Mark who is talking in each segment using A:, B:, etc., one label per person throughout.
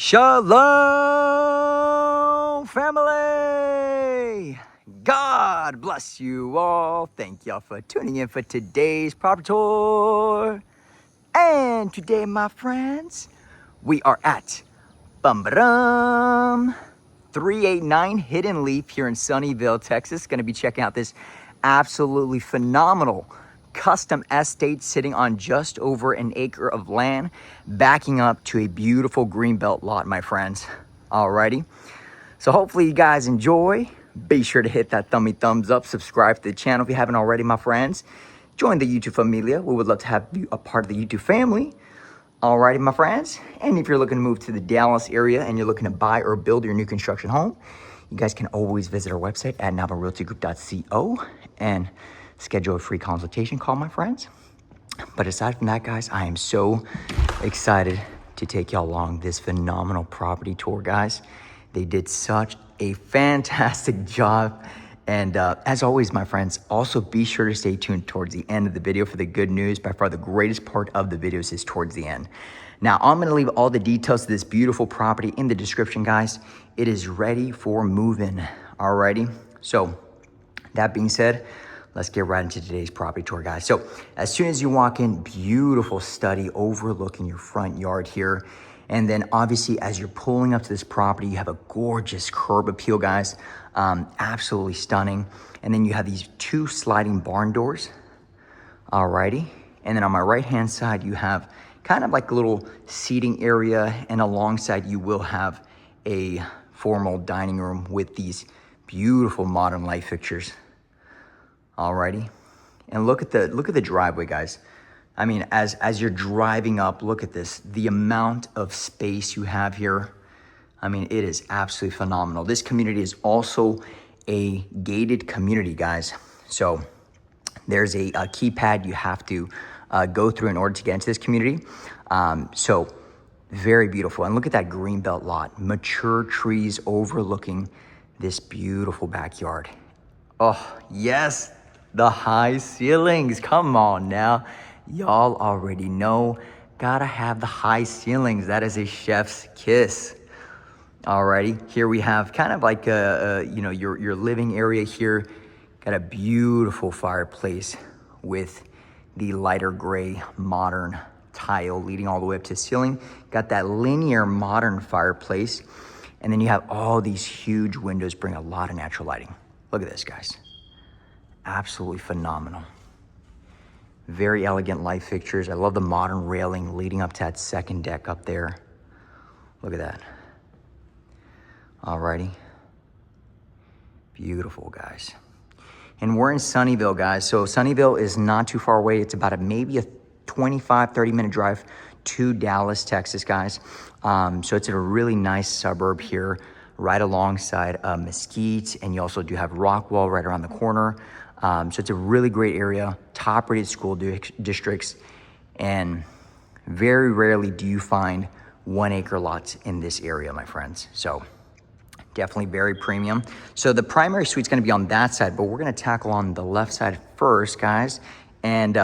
A: Shalom, family! God bless you all. Thank y'all for tuning in for today's property tour. And today, my friends, we are at Bum 389 Hidden Leaf here in Sunnyvale, Texas. Going to be checking out this absolutely phenomenal custom estate sitting on just over an acre of land, backing up to a beautiful greenbelt lot, my friends. Alrighty, so hopefully you guys enjoy. Be sure to hit that thumbs up, subscribe to the channel if you haven't already, my friends. Join the YouTube familia. We would love to have you a part of the YouTube family. Alrighty, my friends. And if you're looking to move to the Dallas area and you're looking to buy or build your new construction home, you guys can always visit our website at NavaRealtyGroup.co and schedule a free consultation call, my friends. But aside from that, guys, I am so excited to take y'all along this phenomenal property tour, guys. They did such a fantastic job. And as always, my friends, also be sure to stay tuned towards the end of the video for the good news. By far, the greatest part of the videos is towards the end. Now, I'm going to leave all the details to this beautiful property in the description, guys. It is ready for move-in. Alrighty. So, that being said, let's get right into today's property tour, guys. So, as soon as you walk in, beautiful study overlooking your front yard here. And then obviously as you're pulling up to this property, you have a gorgeous curb appeal, guys. Absolutely stunning. And then you have these two sliding barn doors. Alrighty. And then on my right-hand side, you have kind of like a little seating area. And alongside you will have a formal dining room with these beautiful modern light fixtures. Alrighty. And look at the driveway, guys. I mean, as you're driving up, look at this. The amount of space you have here. I mean, it is absolutely phenomenal. This community is also a gated community, guys. So there's a keypad you have to go through in order to get into this community. So very beautiful. And look at that greenbelt lot. Mature trees overlooking this beautiful backyard. Oh, yes. The high ceilings. Come on now. Y'all already know, gotta have the high ceilings. That is a chef's kiss. Alrighty, here we have kind of like your living area here. Got a beautiful fireplace with the lighter gray modern tile leading all the way up to the ceiling. Got that linear modern fireplace. And then you have all these huge windows, bring a lot of natural lighting. Look at this, guys. Absolutely phenomenal. Very elegant light fixtures. I love the modern railing leading up to that second deck up there. Look at that. Alrighty. Beautiful, guys. And we're in Sunnyvale, guys. So Sunnyvale is not too far away. It's about maybe a 25, 30-minute drive to Dallas, Texas, guys. So it's in a really nice suburb here, right alongside Mesquite. And you also do have Rockwall right around the corner. So it's a really great area, top-rated school districts, and very rarely do you find 1 acre lots in this area, my friends. So definitely very premium. So the primary suite's gonna be on that side, but we're gonna tackle on the left side first, guys. And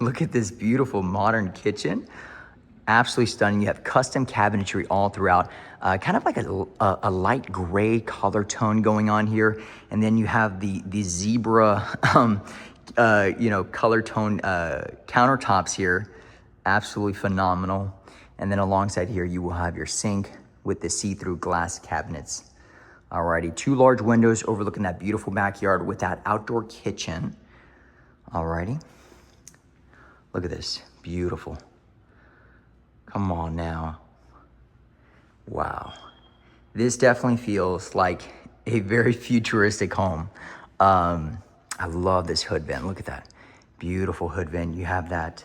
A: look at this beautiful modern kitchen. Absolutely stunning. You have custom cabinetry all throughout. Kind of like a light gray color tone going on here. And then you have the zebra, color tone countertops here. Absolutely phenomenal. And then alongside here, you will have your sink with the see-through glass cabinets. Alrighty, 2 large windows overlooking that beautiful backyard with that outdoor kitchen. Alrighty. Look at this, beautiful. Come on now. Wow. This definitely feels like a very futuristic home. I love this hood vent. Look at that. Beautiful hood vent. You have that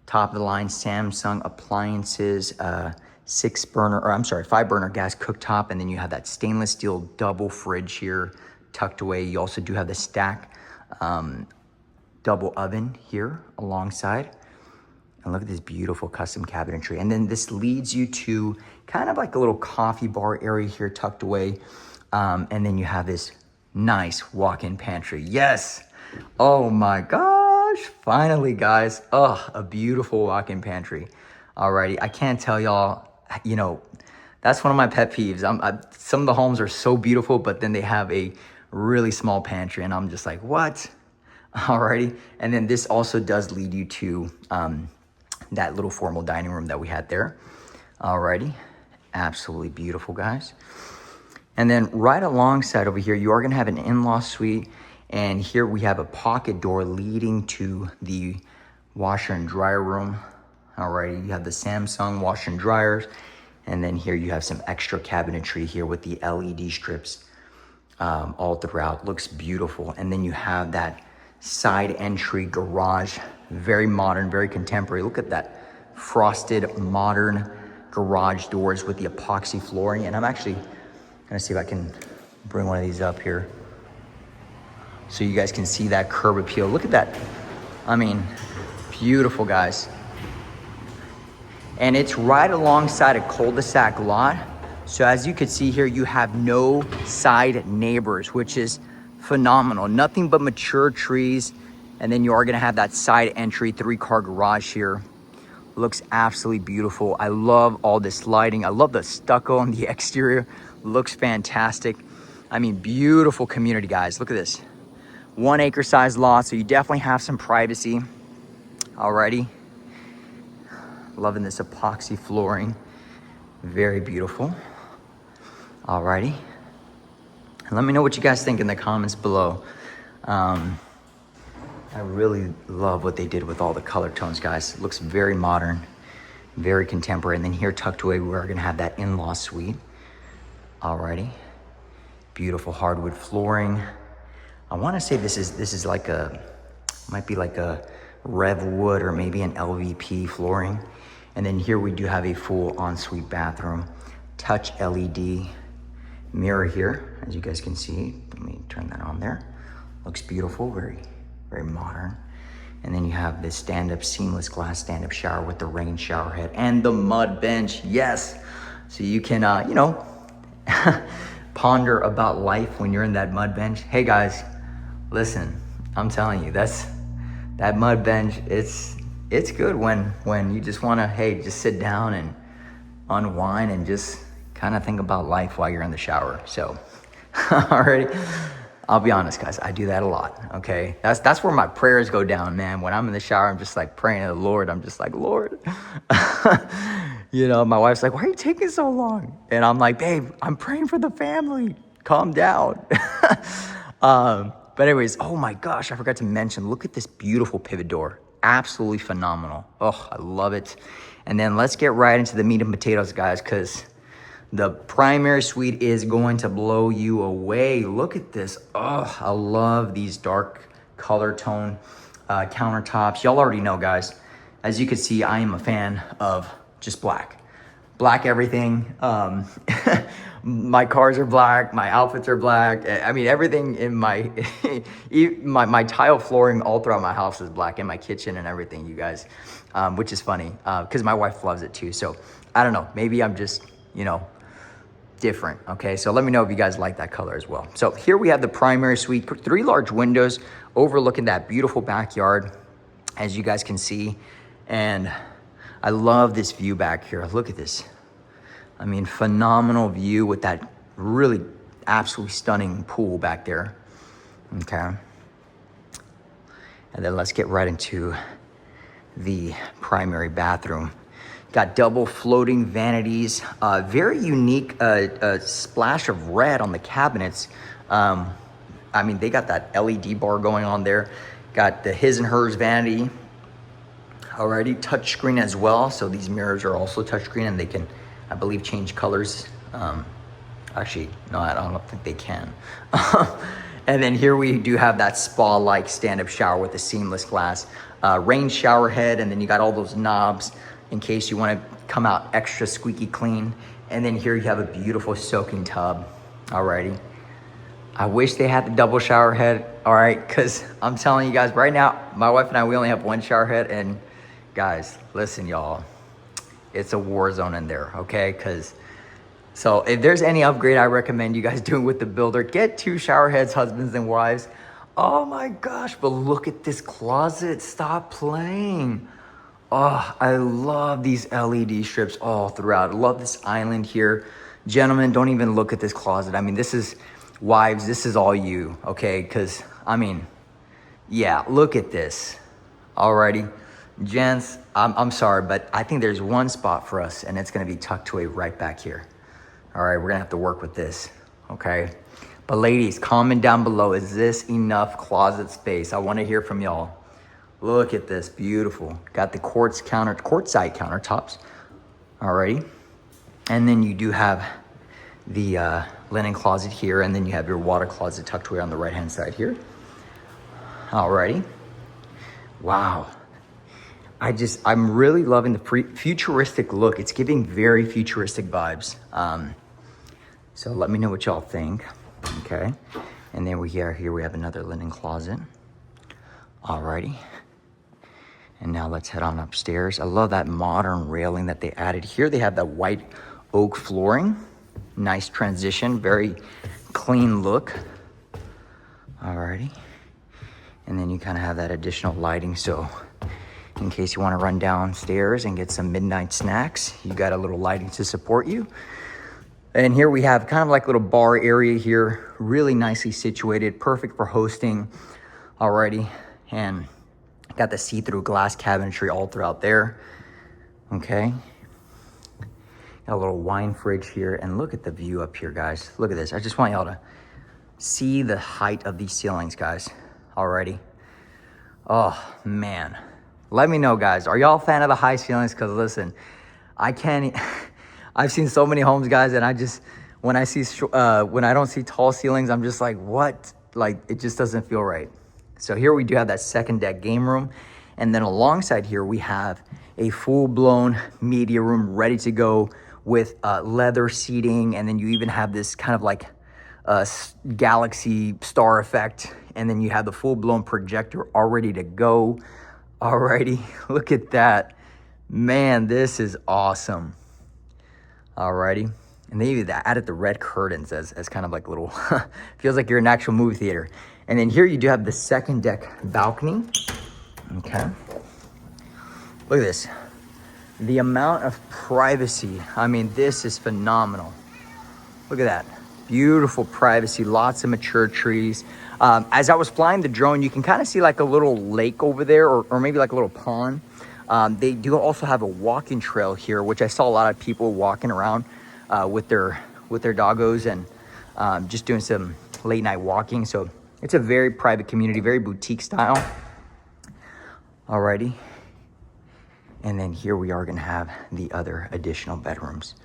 A: top of the line Samsung appliances, 5-burner gas cooktop. And then you have that stainless steel double fridge here tucked away. You also do have the stack double oven here alongside. And look at this beautiful custom cabinetry. And then this leads you to kind of like a little coffee bar area here tucked away. And then you have this nice walk-in pantry. Yes. Oh my gosh. Finally, guys. Oh, a beautiful walk-in pantry. Alrighty. I can't tell y'all, That's one of my pet peeves. Some of the homes are so beautiful, but then they have a really small pantry, and I'm just like, what? Alrighty. And then this also does lead you to that little formal dining room that we had there. Alrighty. Absolutely beautiful, guys. And then right alongside over here, you are going to have an in-law suite. And here we have a pocket door leading to the washer and dryer room. Alrighty, you have the Samsung washer and dryers. And then here you have some extra cabinetry here with the LED strips all throughout. Looks beautiful. And then you have that side entry garage. Very modern, very contemporary. Look at that frosted modern garage doors with the epoxy flooring. And I'm actually gonna see if I can bring one of these up here so you guys can see that curb appeal. Look at that. I mean, beautiful, guys. And it's right alongside a cul-de-sac lot. So as you can see here, you have no side neighbors, which is phenomenal. Nothing but mature trees. And then you are gonna have that side entry 3-car garage here. Looks absolutely beautiful. I love all this lighting. I love the stucco on the exterior. Looks fantastic. I mean, beautiful community, guys. Look at this. 1 acre size lot, so you definitely have some privacy. Alrighty. Loving this epoxy flooring. Very beautiful. Alrighty. And let me know what you guys think in the comments below. I really love what they did with all the color tones, guys. It looks very modern, very contemporary. And then here tucked away, we're gonna have that in-law suite. Alrighty. Beautiful hardwood flooring. I wanna say this is like might be like a Rev Wood or maybe an LVP flooring. And then here we do have a full ensuite bathroom, touch LED mirror here, as you guys can see. Let me turn that on there. Looks beautiful, very, very modern. And then you have this stand-up seamless glass stand-up shower with the rain shower head and the mud bench, yes. So you can, you know, ponder about life when you're in that mud bench. Hey guys, listen, I'm telling you, that mud bench, it's good when you just wanna, hey, just sit down and unwind and just kind of think about life while you're in the shower. So, alrighty, I'll be honest, guys, I do that a lot, okay? That's where my prayers go down, man. When I'm in the shower, I'm just like praying to the Lord. I'm just like, Lord, you know, my wife's like, why are you taking so long? And I'm like, babe, I'm praying for the family. Calm down. But anyways, oh my gosh, I forgot to mention, look at this beautiful pivot door. Absolutely phenomenal. Oh, I love it. And then let's get right into the meat and potatoes, guys, because the primary suite is going to blow you away. Look at this. Oh, I love these dark color tone countertops. Y'all already know, guys. As you can see, I am a fan of just black. Black everything. My cars are black. My outfits are black. I mean, everything in my tile flooring all throughout my house is black, in my kitchen and everything, you guys, which is funny because my wife loves it too. So I don't know. Maybe I'm just, you know, different. Okay, so let me know if you guys like that color as well. So here we have the primary suite, 3 large windows overlooking that beautiful backyard, as you guys can see. And I love this view back here. Look at this. I mean, phenomenal view with that really absolutely stunning pool back there. Okay. And then let's get right into the primary bathroom. Got double floating vanities, very unique splash of red on the cabinets. I mean, they got that LED bar going on there. Got the his and hers vanity, already touchscreen as well. So these mirrors are also touchscreen and they can, I believe, change colors. Actually, no, I don't think they can. And then here we do have that spa-like stand-up shower with the seamless glass, rain shower head, and then you got all those knobs in case you want to come out extra squeaky clean. And then here you have a beautiful soaking tub. Alrighty. I wish they had the double shower head, all right, because I'm telling you guys right now, my wife and I, we only have 1 shower head, and guys, listen, y'all, it's a war zone in there, okay? So if there's any upgrade I recommend you guys doing with the builder, get 2 shower heads, husbands and wives. Oh my gosh, but look at this closet, stop playing. Oh, I love these LED strips all throughout. I love this island here. Gentlemen, don't even look at this closet. I mean, this is, wives, this is all you, okay? Because, I mean, yeah, look at this. Alrighty. Gents, I'm sorry, but I think there's one spot for us, and it's going to be tucked away right back here. All right, we're going to have to work with this, okay? But ladies, comment down below. Is this enough closet space? I want to hear from y'all. Look at this, beautiful. Got the quartzsite countertops. Alrighty. And then you do have the linen closet here, and then you have your water closet tucked away on the right-hand side here. Alrighty. Wow. I'm really loving the futuristic look. It's giving very futuristic vibes. So let me know what y'all think. Okay. And then here we have another linen closet. Alrighty. And now let's head on upstairs. I love that modern railing that they added here. They have that white oak flooring. Nice transition, very clean look. Alrighty. And then you kind of have that additional lighting. So in case you want to run downstairs and get some midnight snacks, you got a little lighting to support you. And here we have kind of like a little bar area here, really nicely situated, perfect for hosting. Alrighty. And got the see-through glass cabinetry all throughout there. Okay. Got a little wine fridge here, and look at the view up here, guys. Look at this. I just want y'all to see the height of these ceilings, guys. Already. Oh, man. Let me know, guys. Are y'all a fan of the high ceilings? Because listen, I've seen so many homes, guys, and when I don't see tall ceilings, I'm just like, what? Like, it just doesn't feel right. So here we do have that second deck game room. And then alongside here, we have a full-blown media room ready to go with leather seating. And then you even have this kind of like galaxy star effect. And then you have the full-blown projector all ready to go. Alrighty, look at that. Man, this is awesome. Alrighty. And they even added the red curtains as kind of like little, feels like you're in an actual movie theater. And then here you do have the second deck balcony. Okay. Look at this. The amount of privacy. I mean, this is phenomenal. Look at that. Beautiful privacy, lots of mature trees. As I was flying the drone, you can kind of see like a little lake over there, or maybe like a little pond. They do also have a walking trail here, which I saw a lot of people walking around with their doggos and just doing some late night walking. So it's a very private community, very boutique style. Alrighty. And then here we are gonna have the other additional bedrooms.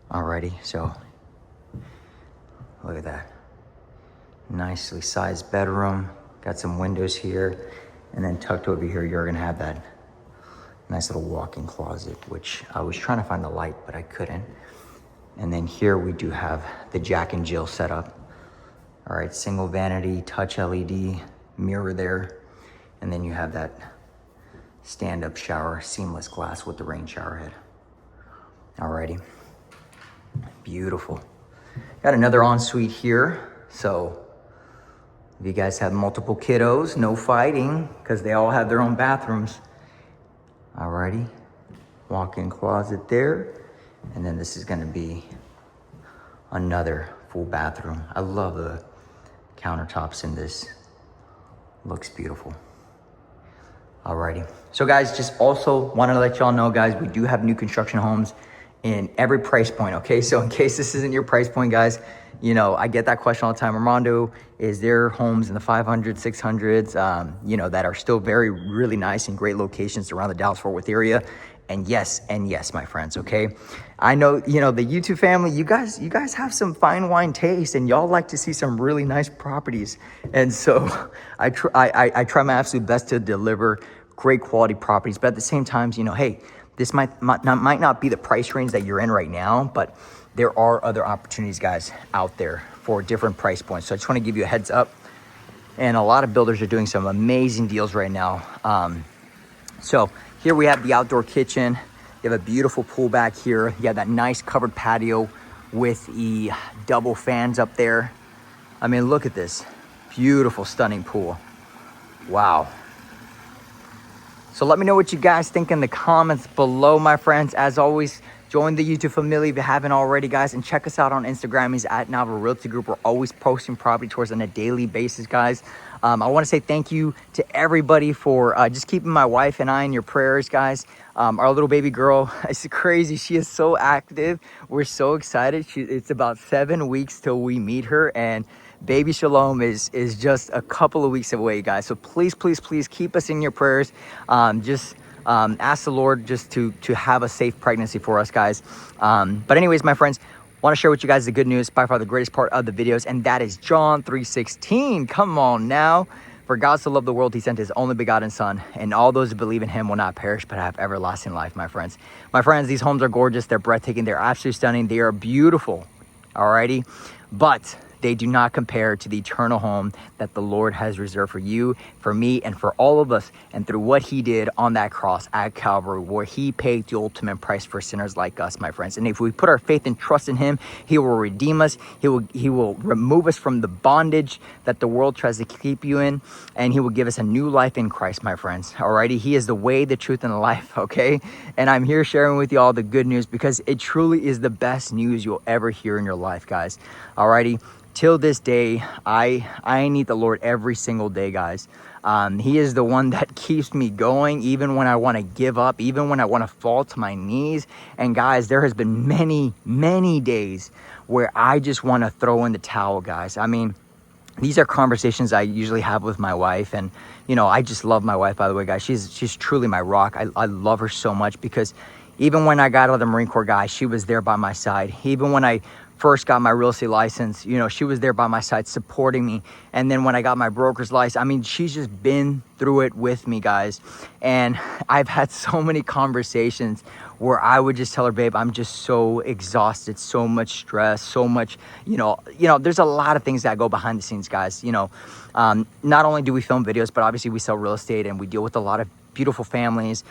A: Alrighty, so look at that. Nicely sized bedroom. Got some windows here. And then tucked over here, you're gonna have that nice little walk-in closet, which I was trying to find the light, but I couldn't. And then here we do have the Jack and Jill setup. All right, single vanity, touch LED, mirror there. And then you have that stand-up shower, seamless glass with the rain shower head. Alrighty, beautiful. Got another ensuite here. So if you guys have multiple kiddos, no fighting, because they all have their own bathrooms. Alrighty, walk-in closet there. And then this is gonna be another full bathroom. I love the countertops in this. Looks beautiful. Alrighty. So guys, just also want to let y'all know, guys, we do have new construction homes in every price point, okay? So in case this isn't your price point, guys, you know, I get that question all the time. Armando, is there homes in the 500s, 600s, you know, that are still really nice and great locations around the Dallas-Fort Worth area? And yes, my friends, okay? I know, you know, the YouTube family, you guys have some fine wine taste, and y'all like to see some really nice properties. And so I try my absolute best to deliver great quality properties. But at the same time, you know, hey, this might not be the price range that you're in right now, but there are other opportunities, guys, out there for different price points. So I just want to give you a heads up. And a lot of builders are doing some amazing deals right now. So here we have the outdoor kitchen. You have a beautiful pool back here. You have that nice covered patio with the double fans up there. I mean, look at this. Beautiful, stunning pool. Wow. So let me know what you guys think in the comments below, my friends. As always, join the YouTube family if you haven't already, guys, and check us out on Instagram. He's at NavaRealtyGroup. We're always posting property tours on a daily basis, guys. I want to say thank you to everybody for just keeping my wife and I in your prayers, guys. Our little baby girl, it's crazy. She is so active. We're so excited. It's about 7 weeks till we meet her, and baby Shalom is just a couple of weeks away, guys. So please, please, please keep us in your prayers. Ask the Lord just to have a safe pregnancy for us, guys. But anyways, my friends, want to share with you guys the good news, by far the greatest part of the videos, and that is John 3:16. Come on now. For God so loved the world, he sent his only begotten son, and all those who believe in him will not perish but have everlasting life, my friends. My friends, these homes are gorgeous. They're breathtaking. They're absolutely stunning. They are beautiful. Alrighty. But they do not compare to the eternal home that the Lord has reserved for you, for me, and for all of us, and through what he did on that cross at Calvary, where he paid the ultimate price for sinners like us, my friends. And if we put our faith and trust in him, he will redeem us. He will remove us from the bondage that the world tries to keep you in, and he will give us a new life in Christ, my friends. Alrighty, he is the way, the truth, and the life. Okay, and I'm here sharing with you all the good news because it truly is the best news you'll ever hear in your life, guys. Alrighty. Till this day, I need the Lord every single day, guys. He is the one that keeps me going, even when I want to give up, even when I want to fall to my knees. And guys, there has been many, many days where I just want to throw in the towel, guys. I mean, these are conversations I usually have with my wife, and you know, I just love my wife, by the way, guys. She's truly my rock. I love her so much because even when I got out of the Marine Corps, guys, she was there by my side. Even when I first got my real estate license, you know, she was there by my side supporting me. And then when I got my broker's license, I mean, she's just been through it with me, guys. And I've had so many conversations where I would just tell her, babe, I'm just so exhausted, so much stress, so much, you know, there's a lot of things that go behind the scenes, guys. You know, not only do we film videos, but obviously we sell real estate and we deal with a lot of beautiful families.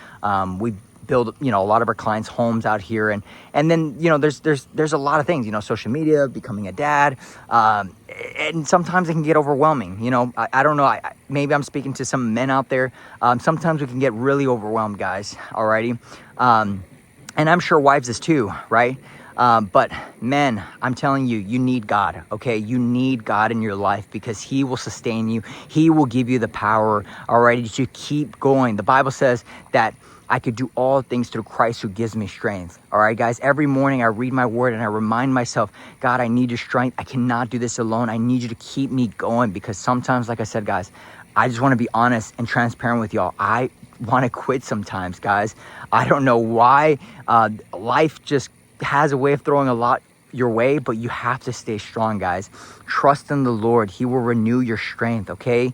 A: We build, you know, a lot of our clients' homes out here, and then, you know, there's a lot of things, you know, social media, becoming a dad, and sometimes it can get overwhelming. You know, I don't know, maybe I'm speaking to some men out there. Sometimes we can get really overwhelmed, guys. Alrighty, and I'm sure wives is too, right? But men, I'm telling you, you need God, okay? You need God in your life because he will sustain you. He will give you the power, already, to keep going. The Bible says that I could do all things through Christ who gives me strength. All right, guys, every morning I read my word and I remind myself, God, I need your strength. I cannot do this alone. I need you to keep me going, because sometimes, like I said, guys, I just want to be honest and transparent with y'all. I want to quit sometimes, guys. I don't know why. Life just has a way of throwing a lot your way, but you have to stay strong, guys. Trust in the Lord. He will renew your strength, okay?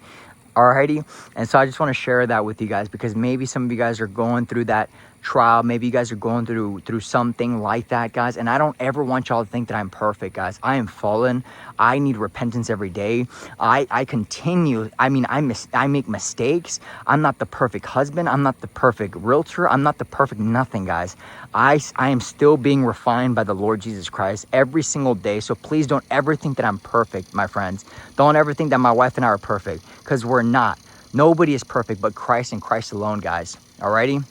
A: Alrighty, and so I just want to share that with you guys, because maybe some of you guys are going through that trial. Maybe you guys are going through something like that, guys. And I don't ever want y'all to think that I'm perfect, guys. I am fallen. I need repentance every day. I continue. I mean, I make mistakes. I'm not the perfect husband. I'm not the perfect realtor. I'm not the perfect nothing, guys. I am still being refined by the Lord Jesus Christ every single day. So please don't ever think that I'm perfect, my friends. Don't ever think that my wife and I are perfect, because we're not. Nobody is perfect but Christ and Christ alone, guys. Alrighty?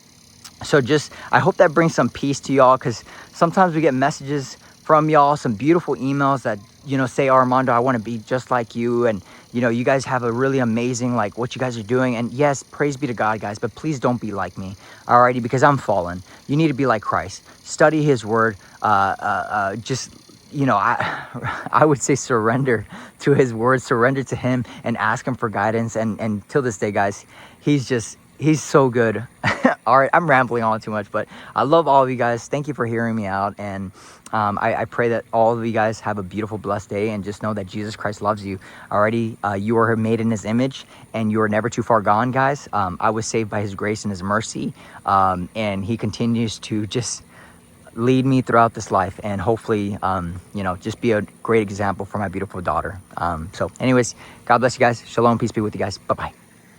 A: So just, I hope that brings some peace to y'all, because sometimes we get messages from y'all, some beautiful emails that, you know, say, Armando, I want to be just like you. And, you know, you guys have a really amazing, like, what you guys are doing. And yes, praise be to God, guys, but please don't be like me. Alrighty, because I'm fallen. You need to be like Christ. Study his word. Just, you know, I would say surrender to his word, surrender to him, and ask him for guidance. And till this day, guys, he's so good. All right, I'm rambling on too much, but I love all of you guys. Thank you for hearing me out. And I pray that all of you guys have a beautiful, blessed day, and just know that Jesus Christ loves you. Already, you are made in his image, and you are never too far gone, guys. I was saved by his grace and his mercy, and he continues to just lead me throughout this life, and hopefully, you know, just be a great example for my beautiful daughter. So anyways, God bless you guys. Shalom, peace be with you guys. Bye-bye.